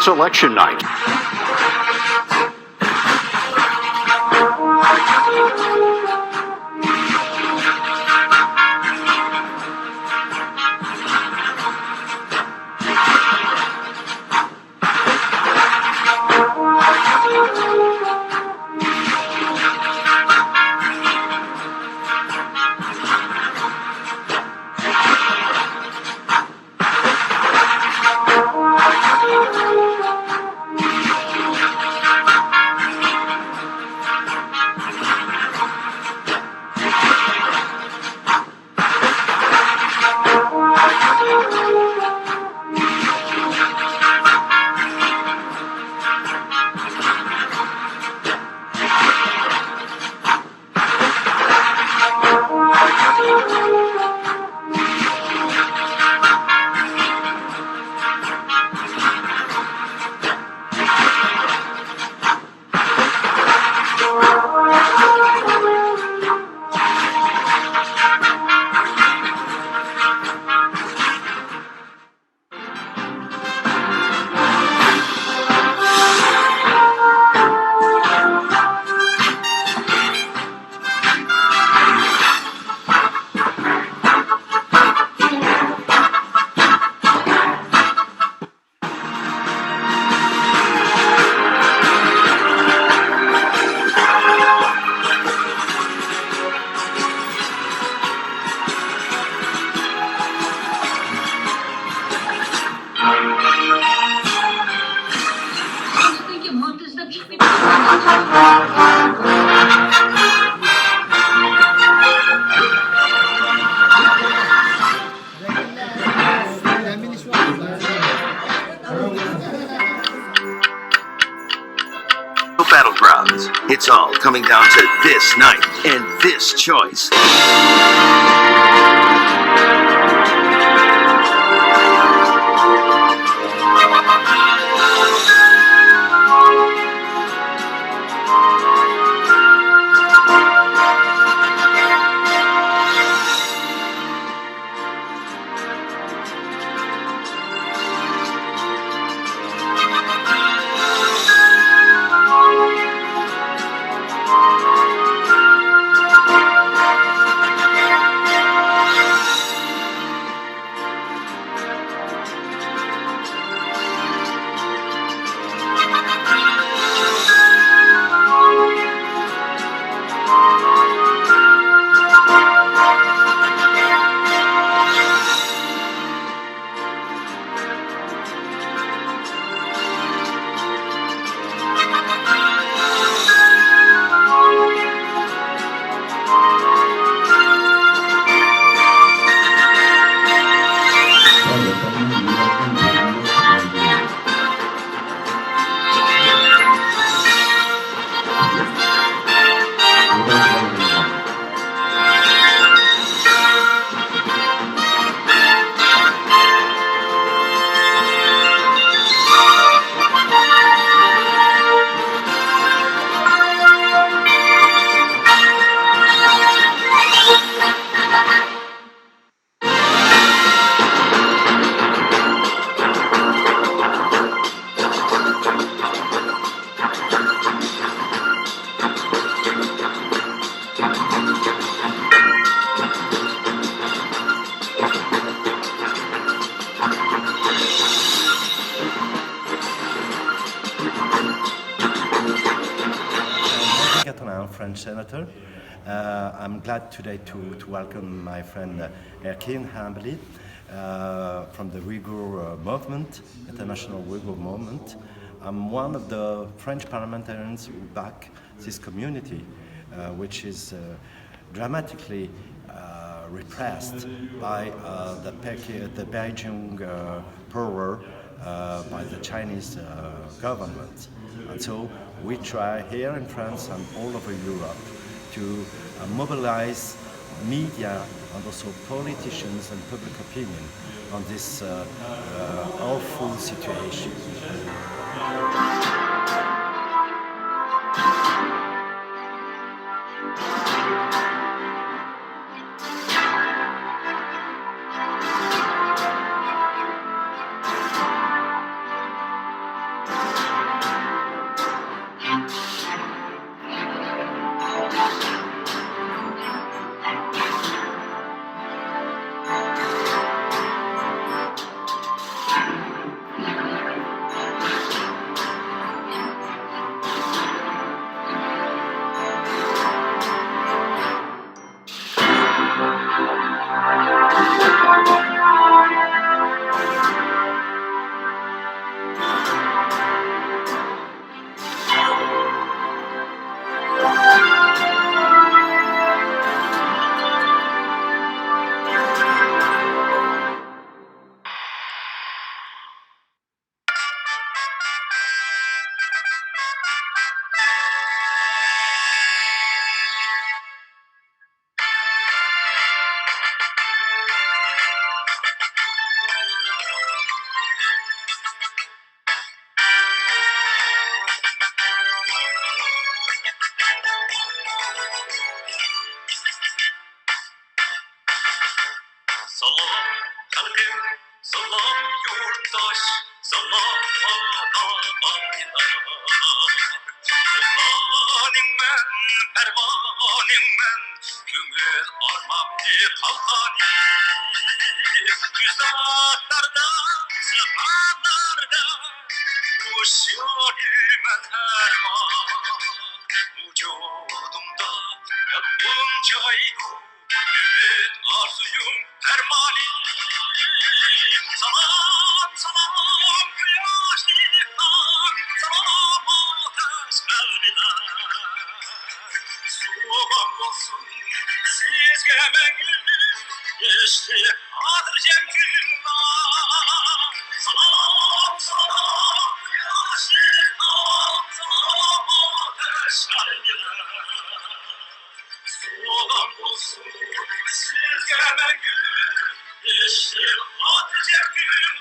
It's election night. Battlegrounds. It's all coming down to this night and this choice. French senator. I'm glad today to welcome my friend Erkin Hambali from the Uyghur movement, International Uyghur Movement. I'm one of the French parliamentarians who back this community, which is dramatically repressed by the Beijing power by the Chinese government. And so we try here in France and all over Europe to mobilize media and also politicians and public opinion on this awful situation. Kalkın salam yurttaş, salam adaylar. Oğlanim men, pervanim men, küngül armamı kalkani. Güzatlarda, sefalarda, uşuyor men her an. Vücudumda yakıncaydı, ümit arzuyum hermani. Salam salam güneşli kan, salam ateş kalbiler. Soğuk olsun sizge mengül, geçti adır cemküller. Salam salam güneşli kan, salam ateş kalbiler. Soğuk olsun sizge mengül, geçti adır cemküller.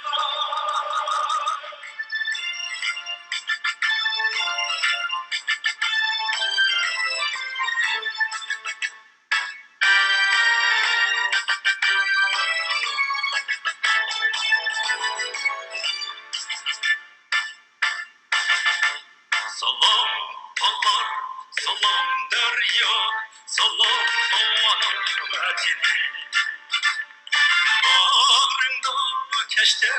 Salam dağlar, salam derya, salam alamətini. Bağrında keşte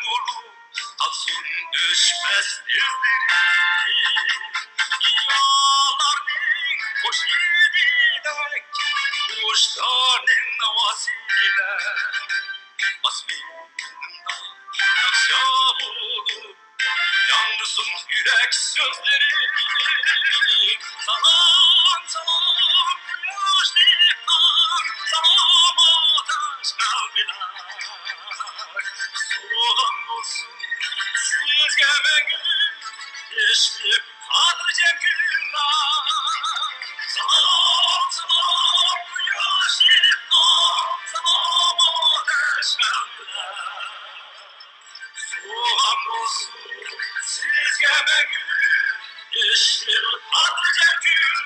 bulup, tatsın düşmez izleri. İyalarının hoş yedidek, kuşlarının navasıyla. Basminimda nakşa bulup, yalnızım yürek sözleri. Salam salam güneşli kan, salam ateş kalbiler. Soğan olsun sizge mengül, geçti adır cemküller. Salam salam güneşli kan, salam ateş kalbiler. Soğan olsun sizge mengül, geçti adır cemküller.